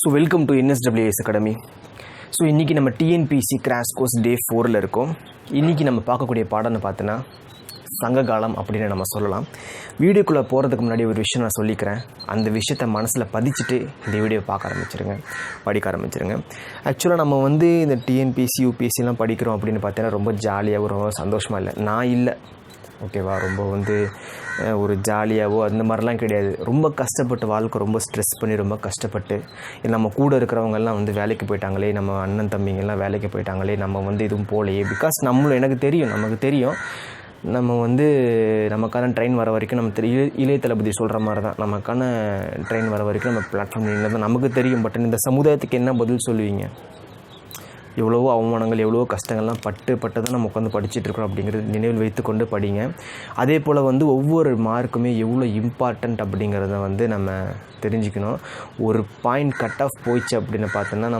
So welcome to NSWE academy. So இன்றைக்கி நம்ம TNPSC crash course டே 4ல் இருக்கோம். இன்றைக்கி நம்ம பார்க்கக்கூடிய பாடம்னு பார்த்தோன்னா சங்ககாலம் அப்படின்னு நம்ம சொல்லலாம். வீடியோக்குள்ளே போகிறதுக்கு முன்னாடி ஒரு விஷயம் நான் சொல்லிக்கிறேன். அந்த விஷயத்தை மனசில் பதிச்சுட்டு இந்த வீடியோ படிக்க ஆரம்பிச்சிருங்க. ஆக்சுவலாக நம்ம இந்த TNPSC UPSCலாம் படிக்கிறோம் அப்படின்னு பார்த்தீங்கன்னா ரொம்ப ஜாலியாகவும் ரொம்ப சந்தோஷமாக இல்லை. நான் இல்லை, ஓகேவா? ரொம்ப ஒரு ஜாலியாகவோ அந்த மாதிரிலாம் கிடையாது. ரொம்ப கஷ்டப்பட்டு வாழ்க்கை ரொம்ப ஸ்ட்ரெஸ் பண்ணி ரொம்ப கஷ்டப்பட்டு நம்ம கூட இருக்கிறவங்கெல்லாம் வேலைக்கு போயிட்டாங்களே, நம்ம அண்ணன் தம்பிங்கெல்லாம் வேலைக்கு போயிட்டாங்களே, நம்ம இதுவும் போகலையே. பிகாஸ் நமக்கு தெரியும் நம்ம நமக்கான ட்ரெயின் வர வரைக்கும் நம்ம இளைய தளபதி சொல்கிற மாதிரி தான், நமக்கான ட்ரெயின் வர வரைக்கும் நம்ம பிளாட்ஃபார்ம் நின்று தான் நமக்கு தெரியும். பட் இந்த சமுதாயத்துக்கு என்ன பதில் சொல்லுவீங்க? எவ்வளவோ அவமானங்கள், எவ்வளவோ கஷ்டங்கள்லாம் பட்டு தான் நம்ம உட்காந்து படிச்சுட்ருக்கோம் அப்படிங்கிறது நினைவில் வைத்து கொண்டு படிங்க. அதே போல் ஒவ்வொரு மார்க்குமே எவ்வளோ இம்பார்ட்டண்ட் அப்படிங்கிறத நம்ம தெரிஞ்சுக்கணும். ஒரு பாயிண்ட் கட் ஆஃப் போயிடுச்சு அப்படின்னு பார்த்தோன்னா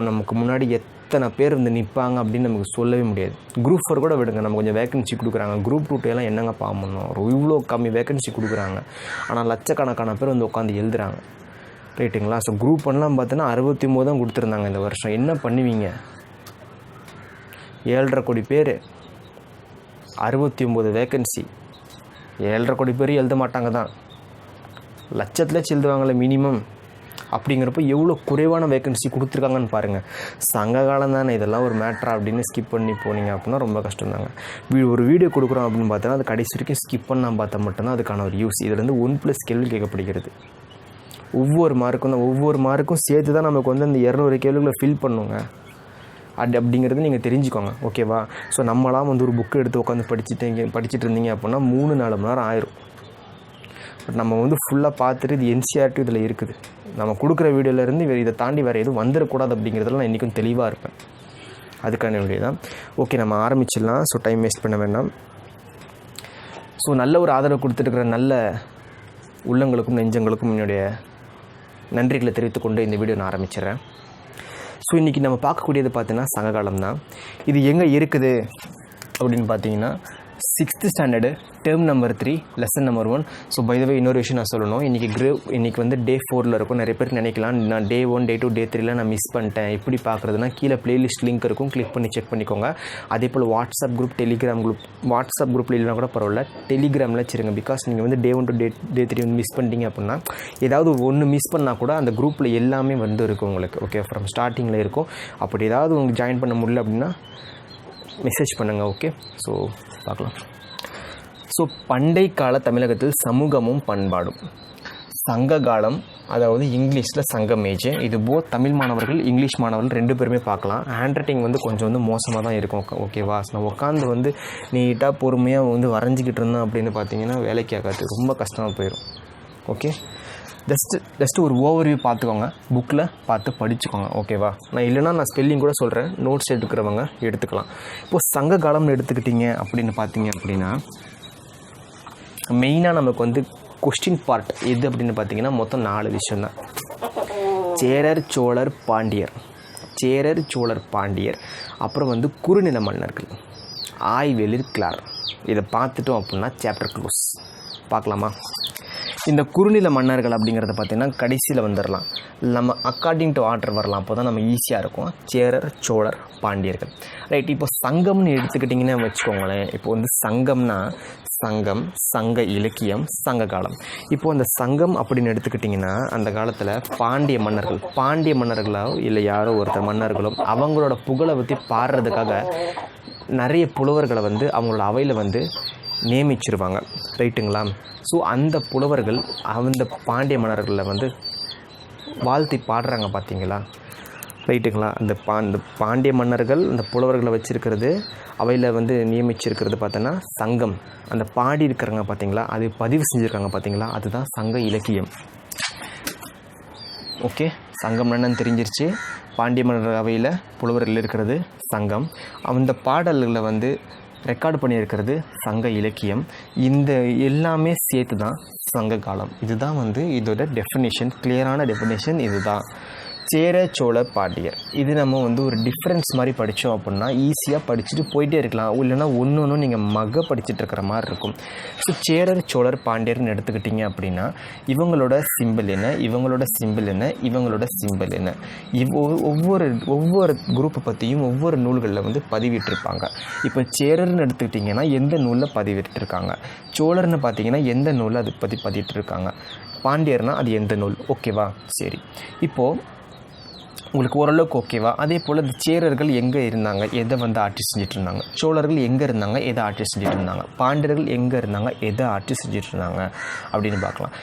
நமக்கு முன்னாடி எத்தனை பேர் நிற்பாங்க அப்படின்னு நமக்கு சொல்லவே முடியாது. குரூப் 4 கூட விடுங்க, நம்ம கொஞ்சம் வேக்கன்சி கொடுக்குறாங்க. குரூப் 2 எல்லாம் என்னங்க பண்ணணும், இவ்வளோ கம்மி வேக்கன்சி கொடுக்குறாங்க, ஆனால் லட்சக்கணக்கான பேர் உட்காந்து எழுதுகிறாங்க, ரைட்டுங்களா? ஸோ குரூப் 1லாம் பார்த்தோன்னா 69 தான் கொடுத்துருந்தாங்க இந்த வருஷம். என்ன பண்ணுவீங்க? 7.5 கோடி பேர், 69 வேக்கன்சி. 7.5 கோடி பேர் எழுத மாட்டாங்க தான், லட்சத்தில் எழுதுவாங்களே மினிமம். அப்படிங்கிறப்ப எவ்வளோ குறைவான வேக்கன்சி கொடுத்துருக்காங்கன்னு பாருங்கள். சங்க காலம் தானே, இதெல்லாம் ஒரு மேட்ரா அப்படின்னு ஸ்கிப் பண்ணி போனீங்க அப்படின்னா ரொம்ப கஷ்டம் தாங்க. ஒரு வீடியோ கொடுக்குறோம் அப்படின்னு பார்த்தோன்னா அது கடைசி வரைக்கும் ஸ்கிப் பண்ணால் பார்த்தா மட்டும்தான் அதுக்கான ஒரு யூஸ். இதுலேருந்து 1+ கேள்வி கேட்கப்படுகிறது. ஒவ்வொரு மார்க்கும் சேர்த்து தான் நமக்கு அந்த 200 கேள்விகளை ஃபில் பண்ணுங்க அப்படிங்கிறது நீங்கள் தெரிஞ்சுக்கோங்க, ஓகேவா? ஸோ நம்மளாம் ஒரு புக்கு எடுத்து உட்காந்து படிச்சுட்டு இருந்தீங்க அப்படின்னா 3-4 மணி நேரம் ஆயிரும். பட் நம்ம ஃபுல்லாக பார்த்துட்டு இது NCERT இதில் இருக்குது, நம்ம கொடுக்குற வீடியோலேருந்து இதை தாண்டி வேறு எதுவும் வந்துடக்கூடாது அப்படிங்கிறதுல நான் இன்றைக்கும் தெளிவாக இருப்பேன். அதுக்கான வீடியோ தான். ஓகே, நம்ம ஆரம்பிச்சிடலாம். ஸோ டைம் வேஸ்ட் பண்ண வேண்டாம். ஸோ நல்ல ஒரு ஆதரவு கொடுத்துட்டுருக்கிற நல்ல உள்ளங்களுக்கும் நெஞ்சங்களுக்கும் என்னுடைய நன்றிகளை தெரிவித்துக்கொண்டு இந்த வீடியோ நான் ஆரம்பிச்சிடுறேன். ஸோ இன்றைக்கி நம்ம பார்க்கக்கூடியது பார்த்தீங்கன்னா சங்ககாலம் தான். இது எங்கே இருக்குது அப்படின்னு பார்த்தீங்கன்னா 6th standard term number 3 lesson number 1. So by the way இன்னொரு விஷயம் நான் சொல்லணும். இன்றைக்கி டே 4ல் இருக்கும். நிறைய பேருக்கு நினைக்கலாம் நான் டே 1, டே 2, டே 3லாம் நான் மிஸ் பண்ணிட்டேன். எப்படி பார்க்குறதுனா கீழே பிளேலிஸ்ட் லிங்க் இருக்கும், கிளிக் பண்ணி செக் பண்ணிக்கோங்க. அதே போல் WhatsApp group, Telegram group, WhatsApp குரூப்பில் இல்லைனா கூட பரவாயில்ல, டெலிகிராமில் வச்சுருங்க. பிகாஸ் நீங்கள் டே 1 to டே 3 மிஸ் பண்ணிட்டீங்க அப்படின்னா ஏதாவது ஒன்று மிஸ் பண்ணால் கூட அந்த குரூப்பில் எல்லாமே இருக்கும் உங்களுக்கு, ஓகே? ஃப்ரம் ஸ்டார்டிங்கில் இருக்கும். அப்படி ஏதாவது உங்களுக்கு ஜாயின் பண்ண முடியல அப்படின்னா மெசேஜ் பண்ணுங்கள், ஓகே? ஸோ பார்க்கலாம். ஸோ பண்டை கால தமிழகத்தில் சமூகமும் பண்பாடும். சங்க காலம், அதாவது இங்கிலீஷில் சங்கம் ஏஜ். இது போத் தமிழ் மாணவர்கள் இங்கிலீஷ் மாணவர்கள் 2 பேருமே பார்க்கலாம். ஹேண்ட் ரைட்டிங் கொஞ்சம் மோசமாக தான் இருக்கும், ஓகேவா? நான் உட்காந்து நீட்டாக பொறுமையாக வரைஞ்சிக்கிட்டு இருந்தேன் அப்படின்னு பார்த்தீங்கன்னா வேலைக்கு ஆகாது, ரொம்ப கஷ்டமாக போயிடும், ஓகே? ஜஸ்ட் ஒரு ஓவர்வியூ பார்த்துக்கோங்க, புக்கில் பார்த்து படிச்சுக்கோங்க, ஓகேவா? நான் இல்லைனா நான் ஸ்பெல்லிங் கூட சொல்கிறேன், நோட்ஸ் எடுக்கிறவங்க எடுத்துக்கலாம். இப்போது சங்க காலம்னு எடுத்துக்கிட்டிங்க அப்படின்னு பார்த்தீங்க அப்படின்னா மெயினாக நமக்கு கொஸ்டின் பார்ட் எது அப்படின்னு பார்த்தீங்கன்னா மொத்தம் 4 விஷயந்தான். சேரர், சோழர், பாண்டியர், அப்புறம் குறுநில மன்னர்கள், ஆய்வெளிர் கிளார். இதை பார்த்துட்டோம் அப்படின்னா சாப்டர் க்ளோஸ். பார்க்கலாமா? இந்த குறுநில மன்னர்கள் அப்படிங்கிறத பார்த்திங்கன்னா கடைசியில் வந்துடலாம். நம்ம அக்கார்டிங் டு ஆர்டர் வரலாம், அப்போ தான் நம்ம ஈஸியாக இருக்கும். சேரர், சோழர், பாண்டியர்கள், ரைட். இப்போ சங்கம்னு எடுத்துக்கிட்டிங்கன்னா வச்சுக்கோங்களேன். இப்போ சங்கம்னா சங்கம், சங்க இலக்கியம், சங்க காலம். இப்போது அந்த சங்கம் அப்படின்னு எடுத்துக்கிட்டிங்கன்னா அந்த காலத்தில் பாண்டிய மன்னர்களோ இல்லை யாரோ ஒருத்தர் மன்னர்களும் அவங்களோட புகழை பற்றி பாடுறதுக்காக நிறைய புலவர்களை அவங்களோட அவையில் நியமிச்சிருவாங்க, ரைட்டுங்களா? ஸோ அந்த புலவர்கள் அந்த பாண்டிய மன்னர்களில் வாழ்த்தி பாடுறாங்க, பார்த்தீங்களா? ரைட்டுங்களா? அந்த பாண்டிய மன்னர்கள் அந்த புலவர்களை வச்சுருக்கிறது, அவையில் நியமிச்சிருக்கிறது பார்த்தோன்னா சங்கம். அந்த பாடி இருக்கிறாங்க பார்த்தீங்களா, அது பதிவு செஞ்சுருக்காங்க பார்த்தீங்களா, அதுதான் சங்க இலக்கியம், ஓகே? சங்கம் என்னன்னு தெரிஞ்சிருச்சு. பாண்டிய மன்னர் அவையில் புலவர்கள் இருக்கிறது சங்கம். அந்த பாடல்களை ரெக்கார்டு பண்ணியிருக்கிறது சங்க இலக்கியம். இந்த எல்லாமே சேர்த்து தான் சங்க காலம். இதுதான் இதோட டெஃபினேஷன், கிளியரான டெஃபினேஷன் இதுதான். சேர சோழ பாண்டியர். இது நம்ம வந்து ஒரு டிஃப்ரென்ஸ் மாதிரி படித்தோம் அப்படின்னா ஈஸியாக படிச்சுட்டு போயிட்டே இருக்கலாம். இல்லைன்னா ஒன்று ஒன்று நீங்கள் படிச்சுட்டு இருக்கிற மாதிரி இருக்கும். ஸோ சேரர் சோழர் பாண்டியர்னு எடுத்துக்கிட்டிங்க அப்படின்னா இவங்களோட சிம்பிள் என்ன, இவங்களோட சிம்பிள் என்ன, இவங்களோட சிம்பிள் என்ன, ஒவ்வொரு குரூப்பை பற்றியும் ஒவ்வொரு நூல்களில் வந்து பதிவிட்டிருப்பாங்க. இப்போ சேரர்னு எடுத்துக்கிட்டிங்கன்னா எந்த நூலில் பதிவிட்டிருக்காங்க, சோழர்னு பார்த்தீங்கன்னா எந்த நூலில் அதை பற்றி பதிவிட்டிருக்காங்க, பாண்டியர்னால் அது எந்த நூல். ஓகேவா? சரி, இப்போது உங்களுக்கு ஓரளவுக்கு ஓகேவா? அதே போல் இந்த சேரர்கள் எங்கே இருந்தாங்க, எதை வந்து ஆட்சி செஞ்சுட்டு இருந்தாங்க, சோழர்கள் எங்கே இருந்தாங்க, எதை ஆட்சி செஞ்சுட்டு இருந்தாங்க, பாண்டியர்கள் எங்கே இருந்தாங்க, எதை ஆட்சி செஞ்சுட்டு இருந்தாங்க அப்படின்னு பார்க்கலாம்.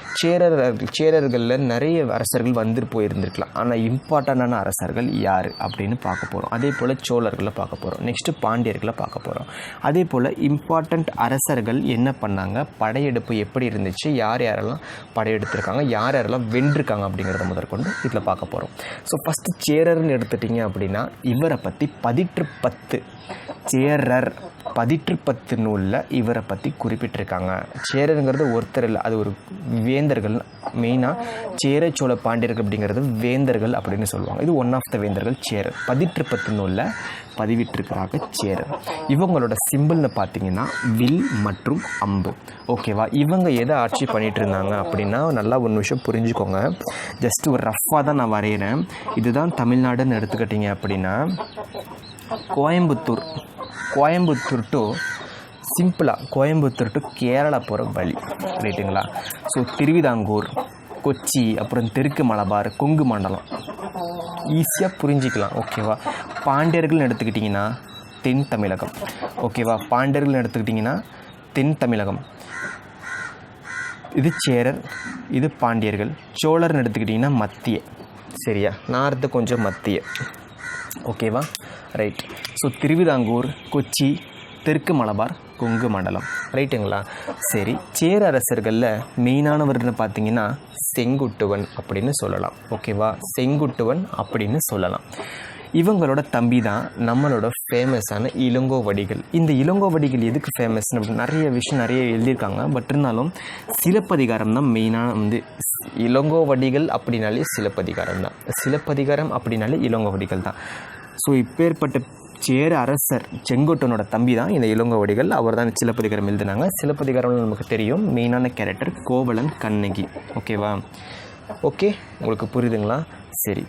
சேரர்களில் நிறைய அரசர்கள் வந்துட்டு போயிருந்துருக்கலாம். ஆனால் இம்பார்ட்டண்டான அரசர்கள் யார் அப்படின்னு பார்க்க போகிறோம். அதே போல் சோழர்களை பார்க்க போகிறோம். நெக்ஸ்ட்டு பாண்டியர்களை பார்க்க போகிறோம். அதே போல் இம்பார்ட்டண்ட் அரசர்கள் என்ன பண்ணாங்க, படையெடுப்பு எப்படி இருந்துச்சு, யார் யாரெல்லாம் படையெடுத்திருக்காங்க, யார் யாரெல்லாம் வென்றிருக்காங்க அப்படிங்கிறத முதற்கொண்டு இதில் பார்க்க போகிறோம். ஸோ ஃபஸ்ட்டு சேரர்னு எடுத்துட்டிங்க அப்படின்னா இவரை பற்றி 10 சேரர் 10 நூலில் இவரை பற்றி குறிப்பிட்டிருக்காங்க. சேரருங்கிறது ஒருத்தர் இல்லை, அது ஒரு வேந்தர்கள். மெயினாக சேர சோழ பாண்டியர்கள் அப்படிங்கிறது வேந்தர்கள் அப்படின்னு சொல்லுவாங்க. இது ஒன் ஆஃப் த வேந்தர்கள் சேரர். 10 நூலில் பதிவிட்டிருக்கிறாங்க சேரர். இவங்களோட சிம்பிள்னு பார்த்தீங்கன்னா வில் மற்றும் அம்பு. ஓகேவா? இவங்க எதை ஆட்சி பண்ணிகிட்டு இருந்தாங்க அப்படின்னா நல்லா ஒரு நிமிஷம் புரிஞ்சுக்கோங்க. ஜஸ்ட் ஒரு ரஃப்பாக தான் நான் வரைகிறேன். இதுதான் தமிழ்நாடுன்னு எடுத்துக்கிட்டிங்க அப்படின்னா கோயம்புத்தூர் டு சிம்பிளாக கோயம்புத்தூர் டு கேரளா போகிற வழி, ரைட்டுங்களா? ஸோ திருவிதாங்கூர், கொச்சி, அப்புறம் தெற்கு மலபார், கொங்கு மண்டலம் ஈஸியாக புரிஞ்சிக்கலாம். ஓகேவா? பாண்டியர்கள்னு எடுத்துக்கிட்டிங்கன்னா தென் தமிழகம். ஓகேவா? பாண்டியர்கள்னு எடுத்துக்கிட்டிங்கன்னா தென் தமிழகம். இது சேரர், இது பாண்டியர்கள். சோழர்னு எடுத்துக்கிட்டிங்கன்னா மத்திய. சரியா? நார்த்து கொஞ்சம் மத்திய. ஓகேவா? ரைட். ஸோ திருவிதாங்கூர், கொச்சி, தெற்கு மலபார், கொங்கு மண்டலம், ரைட்டுங்களா? சரி, சேர அரசர்களில் மெயினானவர்னு பார்த்தீங்கன்னா செங்குட்டுவன் அப்படின்னு சொல்லலாம். ஓகேவா? செங்குட்டுவன் அப்படின்னு சொல்லலாம். இவங்களோட தம்பி தான் நம்மளோட ஃபேமஸான இளங்கோவடிகள். இந்த இளங்கோவடிகள் எதுக்கு ஃபேமஸ்னு அப்படின்னு நிறைய எழுதியிருக்காங்க. பட் இருந்தாலும் சிலப்பதிகாரம் தான் மெயினான வந்து இளங்கோவடிகள் அப்படின்னாலே சிலப்பதிகாரம் தான். சிலப்பதிகாரம் அப்படின்னாலே இளங்கோவடிகள் தான். ஸோ இப்பேற்பட்ட சேர அரசர் செங்குட்டுவனோட தம்பி தான் இந்த இளங்கோவடிகள். அவர் தான் சிலப்பதிகாரம் எழுதினாங்க. சிலப்பதிகாரம்னு நமக்கு தெரியும். மெயினான கேரக்டர் கோவலன், கண்ணகி. ஓகேவா? ஓகே, உங்களுக்கு புரியுதுங்களா? சரி,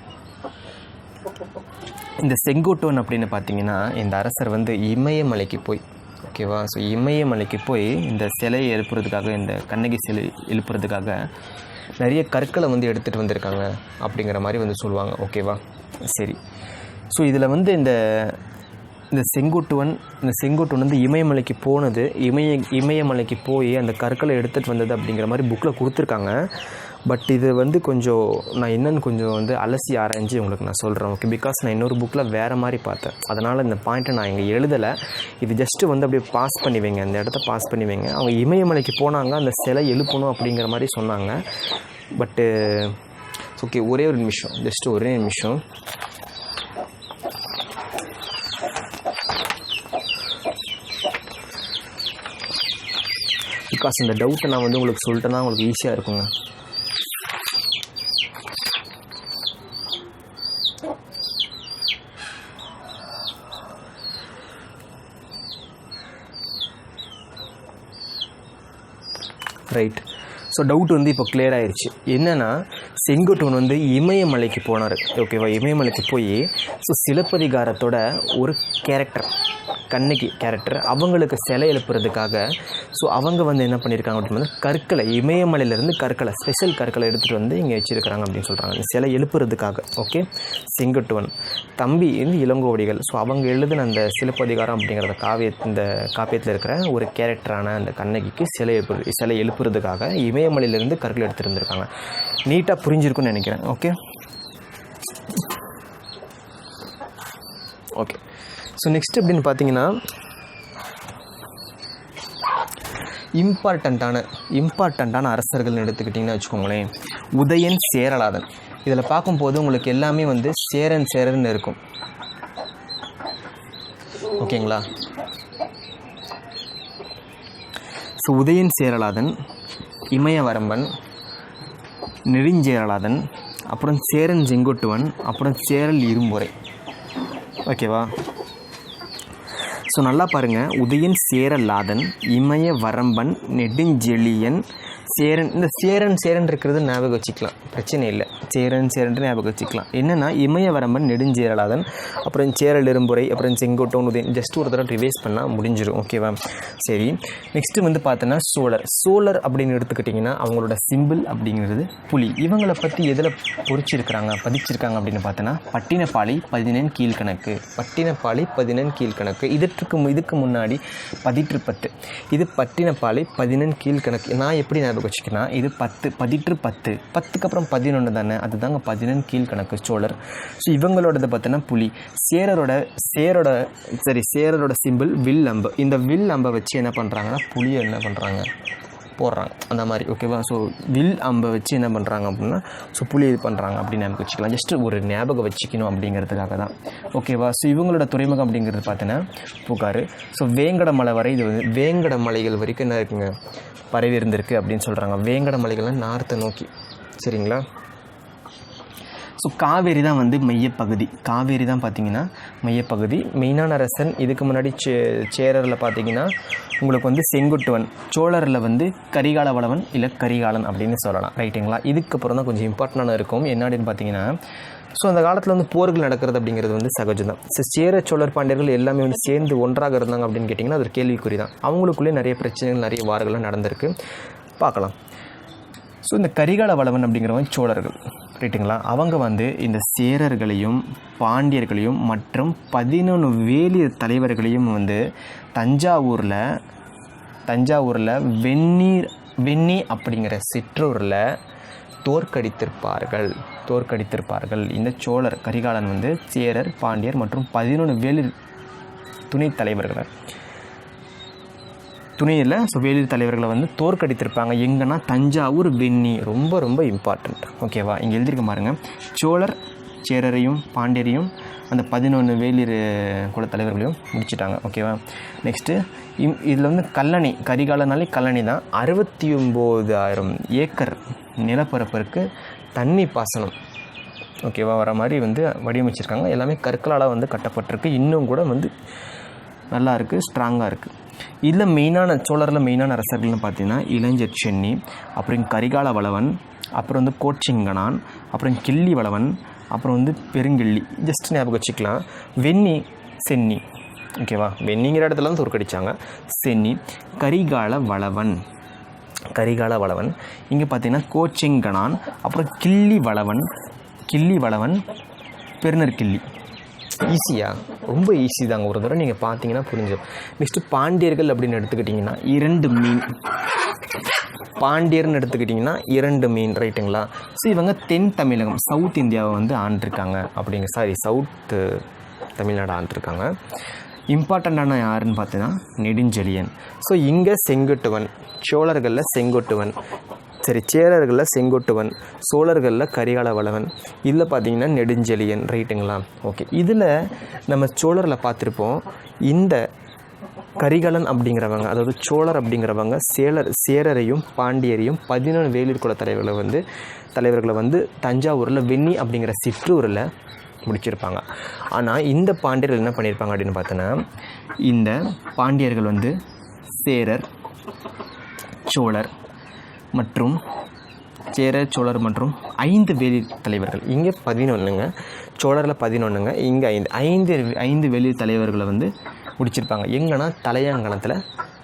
இந்த செங்குட்டுவன் அப்படின்னு பார்த்தீங்கன்னா இந்த அரசர் வந்து இமயமலைக்கு போய், ஓகேவா? ஸோ இமயமலைக்கு போய் இந்த சிலையை எழுப்புறதுக்காக, இந்த கண்ணகி சிலை எழுப்புறதுக்காக நிறைய கற்களை வந்து எடுத்துகிட்டு வந்திருக்காங்க அப்படிங்கிற மாதிரி வந்து சொல்லுவாங்க. ஓகேவா? சரி, ஸோ இதில் வந்து இந்த செங்குட்டுவன் வந்து இமயமலைக்கு போனது, இமயமலைக்கு போய் அந்த கற்களை எடுத்துகிட்டு வந்தது அப்படிங்கிற மாதிரி புக்கில் கொடுத்துருக்காங்க. பட் இது வந்து கொஞ்சம் நான் என்னென்னு கொஞ்சம் வந்து அலசி ஆராய்ஞ்சு உங்களுக்கு நான் சொல்கிறேன். ஓகே? பிகாஸ் நான் இன்னொரு புக்கில் வேறு மாதிரி பார்த்தேன். அதனால் இந்த பாயிண்ட்டை நான் இங்கே எழுதலை. இது ஜஸ்ட்டு வந்து அப்படியே பாஸ் பண்ணி வைங்க, அந்த இடத்த பாஸ் பண்ணி வைங்க. அவங்க இமயமலைக்கு போனாங்க, அந்த சிலை எழுப்பணும் அப்படிங்கிற மாதிரி சொன்னாங்க. பட்டு ஓகே, ஒரே ஒரு நிமிஷம், ஜஸ்ட்டு ஒரே நிமிஷம். பிகாஸ் இந்த டவுட்டை நான் வந்து உங்களுக்கு சொல்லிட்டேன்னா உங்களுக்கு ஈஸியாக இருக்குங்க. ரைட். ஸோ டவுட் வந்து இப்போ கிளியர் ஆயிடுச்சு. என்னென்னா செங்குட்டுவன் வந்து இமயமலைக்கு போனார். ஓகேவா? இமயமலைக்கு போய் ஸோ சிலப்பதிகாரத்தோட ஒரு கேரக்டர், கண்ணகி கேரக்டர், அவங்களுக்கு சிலை எழுப்புறதுக்காக ஸோ அவங்க வந்து என்ன பண்ணியிருக்காங்க அப்படின்னா கற்களை, இமயமலையிலேருந்து கற்களை, ஸ்பெஷல் கற்களை எடுத்துகிட்டு வந்து இங்கே வச்சுருக்கிறாங்க அப்படின்னு சொல்கிறாங்க, இந்த சிலை எழுப்புறதுக்காக. ஓகே? செங்குட்டுவன் தம்பி வந்து இளங்கோவடிகள். ஸோ அவங்க எழுதின அந்த சிலப்பதிகாரம் அப்படிங்கிறத இந்த காப்பியத்தில் இருக்கிற ஒரு கேரக்டரான அந்த கண்ணகிக்கு சிலை எழுப்புறதுக்காக இமயமலையிலேருந்து கற்களை எடுத்துகிட்டு இருந்திருக்காங்க. நீட்டாக புரிஞ்சிருக்குன்னு நினைக்கிறேன். ஓகே. ஸோ நெக்ஸ்ட் அப்படின்னு பார்த்தீங்கன்னா இம்பார்ட்டண்ட்டான அரசர்கள்னு எடுத்துக்கிட்டிங்கன்னா வச்சுக்கோங்களேன், உதயன், சேரலாதன். இதில் பார்க்கும்போது உங்களுக்கு எல்லாமே வந்து சேரன்னு இருக்கும். ஓகேங்களா? ஸோ உதயன் சேரலாதன், இமயவரம்பன், நெடுஞ்சேரலாதன், அப்புறம் சேரன் செங்குட்டுவன், அப்புறம் சேரல் இரும்பொறை. ஓகேவா? ஸோ நல்லா பாருங்கள். உதயன் சேரலாதன், இமய வரம்பன், நெடுஞ்செழியன், சேரன். இந்த சேரன் இருக்கிறது ஞாபகம் வச்சுக்கலாம், பிரச்சனை இல்லை. சேரன் ஞாபகம் வச்சுக்கலாம். என்னென்னா இமயவரம்பன், நெடுஞ்சேரலாதன், அப்புறம் சேரல் இரும்புரை, அப்புறம் செங்கோட்டன், உதயன். ஜஸ்ட் ஒரு தடவை ரிவைஸ் பண்ணால் முடிஞ்சிடும். ஓகேவா? சரி, நெக்ஸ்ட்டு வந்து பார்த்தோன்னா சோழர் அப்படின்னு எடுத்துக்கிட்டிங்கன்னா அவங்களோட சிம்பிள் அப்படிங்கிறது புலி. இவங்களை பற்றி எதில் பதிச்சிருக்காங்க அப்படின்னு பார்த்தோன்னா பட்டினப்பாலை 14 கீழ்கணக்கு. பட்டினப்பாலை 14 கீழ்கணக்கு. இதுக்கு முன்னாடி 10 இது பட்டினப்பாலை 14 கீழ்கணக்கு. நான் எப்படி ஞாபகம் வச்சுக்கன்னா இது 10 10க்கு அப்புறம் 11 தானே, அதுதாங்க 14 கீழ்கணக்கு சோழர். ஸோ இவங்களோடது பார்த்தோன்னா புலி. சேரரோட சிம்பிள் வில் அம்பு. இந்த வில் அம்பை வச்சு என்ன பண்ணுறாங்கன்னா புலியை என்ன பண்ணுறாங்க போடுறாங்க அந்த மாதிரி. ஓகேவா? ஸோ வில் அம்பை வச்சு என்ன பண்ணுறாங்க அப்படின்னா ஸோ புலி இது பண்ணுறாங்க அப்படின்னு ஞாபகம் வச்சுக்கலாம். ஜஸ்ட்டு ஒரு ஞாபகம் வச்சுக்கணும் அப்படிங்கிறதுக்காக தான். ஓகேவா? ஸோ இவங்களோட துறைமுகம் அப்படிங்கிறது பார்த்தீங்கன்னா புகார். ஸோ வேங்கட மலை வரை இது வந்து வேங்கட மலைகள் வரைக்கும் என்ன இருக்குங்க பரவி இருந்திருக்கு அப்படின்னு சொல்கிறாங்க. வேங்கட மலைகள்லாம் நார்த்தை நோக்கி. சரிங்களா? ஸோ காவேரி தான் வந்து மையப்பகுதி. காவேரி தான் பார்த்திங்கன்னா மையப்பகுதி. மெயினான அரசன் இதுக்கு முன்னாடி சேரரில் பார்த்திங்கன்னா உங்களுக்கு வந்து செங்குட்டுவன், சோழரில் வந்து கரிகால வளவன் இல்லை கரிகாலன் அப்படின்னு சொல்லலாம். ரைட்டுங்களா? இதுக்கப்புறம் தான் கொஞ்சம் இம்பார்ட்டண்டான இருக்கும். என்ன அப்படின்னு பார்த்தீங்கன்னா ஸோ அந்த காலத்தில் வந்து போர்கள் நடக்கிறது அப்படிங்கிறது வந்து சகஜம் தான். ஸோ சேர சோழர் பாண்டியர்கள் எல்லாமே வந்து சேர்ந்து ஒன்றாக இருந்தாங்க அப்படின்னு கேட்டிங்கன்னா அது ஒரு கேள்விக்குறி தான். அவங்களுக்குள்ளே நிறைய பிரச்சனைகள், நிறைய வார்கள்லாம் நடந்திருக்கு. பார்க்கலாம். ஸோ இந்த கரிகால வளவன் அப்படிங்கிறவங்க சோழர்கள். ரைட்டுங்களா? அவங்க வந்து இந்த சேரர்களையும் பாண்டியர்களையும் மற்றும் 11 வேலிர் தலைவர்களையும் வந்து தஞ்சாவூரில் வெண்ணி அப்படிங்கிற சிற்றூரில் தோற்கடித்திருப்பார்கள். இந்த சோழர் கரிகாலன் வந்து சேரர், பாண்டியர் மற்றும் 11 வேலிர் துணையில் வேலிர் தலைவர்களை வந்து தோற்கடித்திருப்பாங்க. எங்கன்னா தஞ்சாவூர் வெண்ணி. ரொம்ப ரொம்ப இம்பார்ட்டண்ட். ஓகேவா? இங்கே எழுதியிருக்க பாருங்க. சோழர் சேரரையும் பாண்டியரையும் அந்த 11 வேலிர் குல தலைவர்களையும் முடிச்சிட்டாங்க. ஓகேவா? நெக்ஸ்ட்டு இதில் வந்து கரிகாலனாலே கல்லணை தான். 69,000 ஏக்கர் நிலப்பரப்பிற்கு தண்ணி பாசனம் ஓகேவா வர மாதிரி வந்து வடிவமைச்சிருக்காங்க. எல்லாமே கற்களால் வந்து கட்டப்பட்டிருக்கு. இன்னும் கூட வந்து நல்லா இருக்குது, ஸ்ட்ராங்காக இருக்குது. இதில் சோழரில் மெயினான அரசர்கள்னு பார்த்தீங்கன்னா இளைஞர் சென்னி, அப்புறம் கரிகால வளவன், அப்புறம் வந்து கோட்சிங்கனான், அப்புறம் கிள்ளி வளவன், அப்புறம் வந்து பெருங்கிள்ளி. ஜஸ்ட் ஞாபகம் வச்சுக்கலாம். வெண்ணி, சென்னி. ஓகேவா? வெண்ணிங்கிற இடத்துல தான் தோற்கடித்தாங்க. சென்னி, கரிகால வளவன். இங்கே பார்த்தீங்கன்னா கோட்சிங்கனான், அப்புறம் கிள்ளி வளவன், பெருநர்கிள்ளி. ரொம்ப ஈஸி தாங்க. ஒரு தடவை நீங்கள் பார்த்தீங்கன்னா புரிஞ்சிடும். நெக்ஸ்ட்டு பாண்டியர்கள் அப்படின்னு எடுத்துக்கிட்டிங்கன்னா 2 மீன். பாண்டியர்னு எடுத்துக்கிட்டிங்கன்னா 2 மீன். ரைட்டுங்களா? ஸோ இவங்க தென் தமிழகம், சவுத் இந்தியாவை வந்து ஆண்டிருக்காங்க. சவுத் தமிழ்நாடு ஆண்டிருக்காங்க. இம்பார்ட்டண்ட்டான யாருன்னு பார்த்தீங்கன்னா நெடுஞ்செழியன். ஸோ இங்கே செங்குட்டுவன், சோழர்களில் செங்குட்டுவன், சேரர்களில் செங்குட்டுவன், சோழர்களில் கரிகால வளவன், இதில் பார்த்தீங்கன்னா நெடுஞ்செழியன். ரைட்டுங்களா? ஓகே. இதில் நம்ம சோழரில் பார்த்துருப்போம். இந்த கரிகாலன் அப்படிங்கிறவங்க, அதாவது சோழர் அப்படிங்கிறவங்க சேரரையும் பாண்டியரையும் 11 வேலிர் குல தலைவர்களை வந்து தஞ்சாவூரில் வெண்ணி அப்படிங்கிற சிற்றூரில் முடிச்சிருப்பாங்க. ஆனால் இந்த பாண்டியர்கள் என்ன பண்ணியிருப்பாங்க அப்படின்னு பார்த்தோன்னா இந்த பாண்டியர்கள் வந்து சேரர், சோழர் மற்றும் 5 வேலிர் தலைவர்கள். இங்கே 11ங்க, சோழரில் 11ங்க, இங்கே 5 வேலிர் தலைவர்களை வந்து முடிச்சிருப்பாங்க. எங்கன்னா தலையாங்கணத்தில்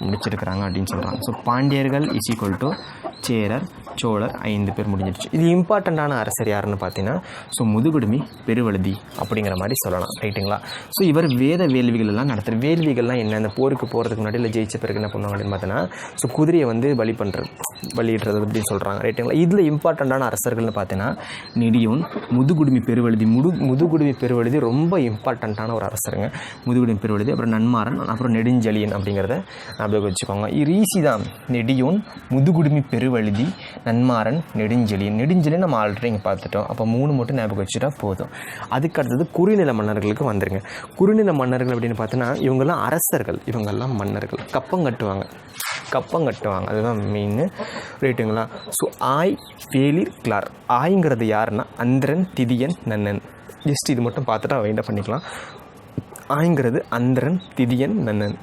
முடிச்சிருக்கிறாங்க அப்படின்னு சொல்கிறாங்க. ஸோ பாண்டியர்கள் = சேரர், சோழர் 5 பேர் முடிஞ்சிருச்சு. இது இம்பார்ட்டண்ட்டான அரசர் யாருன்னு பார்த்தீங்கன்னா ஸோ முதுகுடுமி பெருவழுதி அப்படிங்கிற மாதிரி சொல்லலாம். ரைட்டுங்களா? ஸோ இவர் வேத வேள்விகள் எல்லாம் வேள்விகள்லாம் என்ன, அந்த போருக்கு போகிறதுக்கு முன்னாடி இல்லை ஜெயிச்ச பிறகு என்ன பண்ணுவாங்க அப்படின்னு பார்த்தீங்கன்னா ஸோ குதிரையை வந்து பலியிடுறது அப்படின்னு சொல்கிறாங்க. ரைட்டுங்களா? இதில் இம்பார்ட்டண்ட்டான அரசர்கள்னு பார்த்தீங்கன்னா நெடியோன், முதுகுடுமி பெருவழுதி ரொம்ப இம்பார்ட்டண்ட்டான ஒரு அரசருங்க. முதுகுடுமி பெருவழுதி, அப்புறம் நன்மாறன், அப்புறம் நெடுஞ்செழியன் அப்படிங்கிறத ஞாபகம் வச்சுக்கோங்க. இது ஈஸி தான். நெடியோன், முதுகுடுமி பெருவழுதி, நன்மாறன், நெடுஞ்செழியன் நம்ம ஆல்ரெடி இங்கே பார்த்துட்டோம். அப்போ 3 மட்டும் ஞாபகம் வச்சுட்டா போதும். அதுக்கு அடுத்தது குறுநில மன்னர்களுக்கு வந்துருங்க. குறுநில மன்னர்கள் அப்படின்னு பார்த்தோன்னா இவங்கெல்லாம் அரசர்கள், இவங்கெல்லாம் மன்னர்கள். கப்பம் கட்டுவாங்க. கப்பம் கட்டுவாங்க, அதுதான் மெயின். ரைட்டுங்களா? ஸோ ஆய் வேளிர் கிளார். ஆய்ங்கிறது யாருன்னா அந்திரன் திதியன் நன்னன். ஜஸ்ட் இது மட்டும் பார்த்துட்டு வைண்ட் அப் பண்ணிக்கலாம். ஆய்ங்கிறது அந்திரன் திதியன் நன்னன்.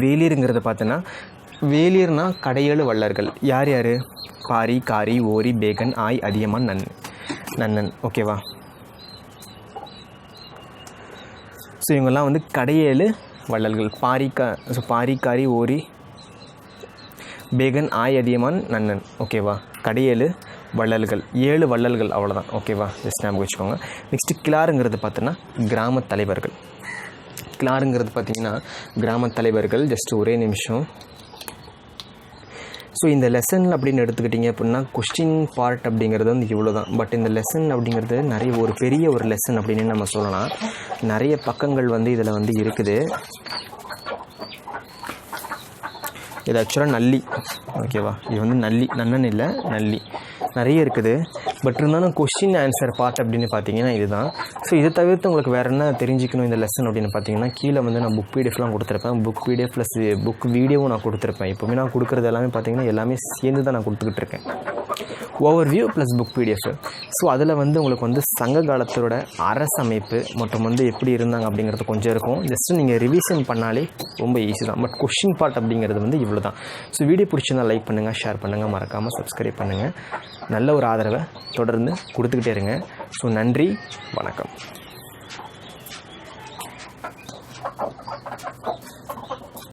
வேளிருங்கிறது பார்த்தோன்னா வேளிர்னா கடையேழு வள்ளர்கள். யார் யார்? பாரி, காரி, ஓரி, பேகன், ஆய், அதியமான், நன்னன். ஓகேவா? ஸோ இவங்கெல்லாம் வந்து கடையேழு வள்ளல்கள். பாரி, காரி, ஓரி, பேகன், ஆய், அதியமான், நன்னன். ஓகேவா? கடையேழு வள்ளல்கள், 7 வள்ளல்கள், அவ்வளோதான். ஓகேவா? ஜஸ்ட் ஞாபகம் வச்சுக்கோங்க. நெக்ஸ்ட்டு கிளாருங்கிறது பார்த்தோன்னா கிராம தலைவர்கள். கிளாருங்கிறது பார்த்திங்கன்னா கிராம தலைவர்கள். ஜஸ்ட் ஒரே நிமிஷம். ஸோ இந்த லெசன் அப்படின்னு எடுத்துக்கிட்டிங்க அப்படின்னா கொஸ்டின் பார்ட் அப்படிங்கிறது வந்து இவ்வளோ தான். பட் இந்த லெசன் அப்படிங்கிறது நிறைய ஒரு பெரிய ஒரு லெசன் அப்படின்னு நம்ம சொல்லலாம். நிறைய பக்கங்கள் வந்து இதில் வந்து இருக்குது. இது ஆக்சுவலாக நல்லி. ஓகேவா? இது வந்து நல்லி, நன்னன் இல்லை, நல்லி. நிறைய இருக்குது. பட் இருந்தாலும் கொஸ்டின் ஆன்சர் பார்ட் அப்படின்னு பார்த்தீங்கன்னா இதுதான். ஸோ இதை தவிர்த்து உங்களுக்கு வேறு என்ன தெரிஞ்சிக்கணும் இந்த லெசன் அப்படின்னு பார்த்தீங்கன்னா கீழே வந்து நான் புக் பிடிஎஃப்லாம் கொடுத்துருப்பேன். புக் பிடிஎஃப் ப்ளஸ் புக் வீடியோவும் நான் கொடுத்துருப்பேன். எப்போவுமே நான் கொடுக்குறது எல்லாமே பார்த்தீங்கன்னா எல்லாமே சேர்ந்து தான் நான் கொடுத்துக்கிட்டு இருக்கேன். Overview plus book PDF. So அதில் வந்து உங்களுக்கு வந்து சங்க காலத்தோட அரசமைப்பு மற்றும் வந்து எப்படி இருந்தாங்க அப்படிங்கிறது கொஞ்சம் இருக்கும். ஜஸ்ட்டு நீங்கள் ரிவிஷன் பண்ணாலே ரொம்ப ஈஸி தான். பட் கொஸ்டின் பார்ட் அப்படிங்கிறது வந்து இவ்வளோ தான். ஸோ வீடியோ பிடிச்சிருந்தால் லைக் பண்ணுங்கள், ஷேர் பண்ணுங்கள், மறக்காமல் சப்ஸ்கிரைப் பண்ணுங்கள். நல்ல ஒரு ஆதரவை தொடர்ந்து கொடுத்துக்கிட்டே இருங்க. ஸோ நன்றி, வணக்கம்.